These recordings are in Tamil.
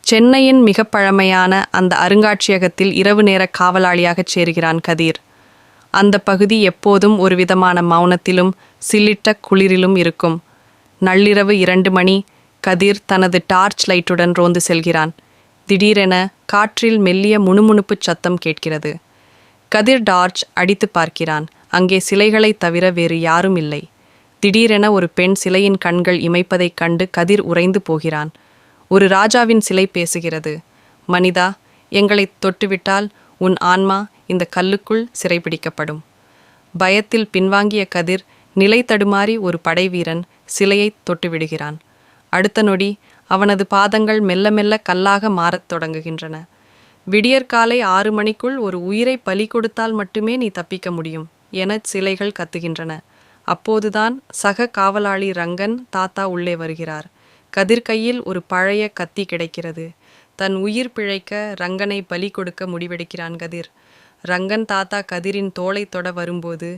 சென்னையின் மிக பழமையான அந்த அருங்காட்சியகத்தில் இரவு நேர காவலாளியாகச் சேர்கிறான் கதிர். அந்த பகுதி எப்போதும் ஒரு விதமான மௌனத்திலும் சில்லிட்ட குளிரிலும் இருக்கும். நள்ளிரவு 2 மணி. கதிர் தனது டார்ச் லைட்டுடன் ரோந்து செல்கிறான். திடீரென காற்றில் மெல்லிய முணுமுணுப்புச் சத்தம் கேட்கிறது. கதிர் டார்ச் அடித்து பார்க்கிறான். அங்கே சிலைகளைத் தவிர வேறு யாரும் இல்லை. திடீரென ஒரு பெண் சிலையின் கண்கள் இமைப்பதைக் கண்டு கதிர் உறைந்து போகிறான். ஒரு ராஜாவின் சிலை பேசுகிறது. மனிதா, எங்களைத் தொட்டுவிட்டால் உன் ஆன்மா இந்த கல்லுக்குள் சிறைபிடிக்கப்படும். பயத்தில் பின்வாங்கிய கதிர் நிலை தடுமாறி ஒரு படைவீரன் சிலையைத் தொட்டுவிடுகிறான். அடுத்த நொடி அவனது பாதங்கள் மெல்ல மெல்ல கல்லாக மாறத் தொடங்குகின்றன. விடியற்காலை 6 மணிக்குள் ஒரு உயிரை பலி கொடுத்தால் மட்டுமே நீ தப்பிக்க முடியும் என சிலைகள் கத்துகின்றன. அப்போதுதான் சக காவலாளி ரங்கன் தாத்தா உள்ளே வருகிறார். கதிர் கையில் ஒரு பழைய கத்தி கிடைக்கிறது. தன் உயிர் பிழைக்க ரங்கனை பலி கொடுக்க முடிவெடுக்கிறான் கதிர். ரங்கன் தாத்தா கதிரின் தோளை தொட வரும்போது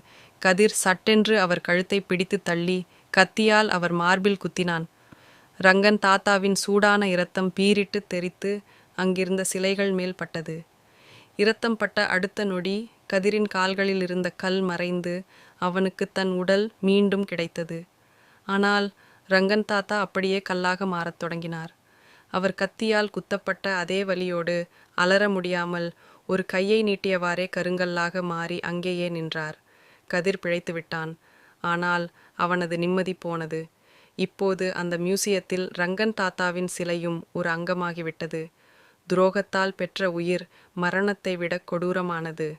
கதிர் சட்டென்று அவர் கழுத்தை பிடித்து தள்ளி கத்தியால் அவர் மார்பில் குத்தினான். ரங்கன் தாத்தாவின் சூடான இரத்தம் பீரிட்டு தெறித்து அங்கிருந்த சிலைகள் மேல் பட்டது. இரத்தம் பட்ட அடுத்த நொடி கதிரின் கால்களில் இருந்த கல் மறைந்து அவனுக்கு தன் உடல் மீண்டும் கிடைத்தது. ஆனால் ரங்கன் தாத்தா அப்படியே கல்லாக மாறத் தொடங்கினார். அவர் கத்தியால் குத்தப்பட்ட அதே வலியோடு அலற முடியாமல் ஒரு கையை நீட்டியவாறே கருங்கல்லாக மாறி அங்கேயே நின்றார். கதிர் பிழைத்து விட்டான். ஆனால் அவனது நிம்மதி போனது. இப்போது அந்த மியூசியத்தில் ரங்கன் தாத்தாவின் சிலையும் ஒரு அங்கமாகிவிட்டது. துரோகத்தால் பெற்ற உயிர் மரணத்தை விட கொடூரமானது.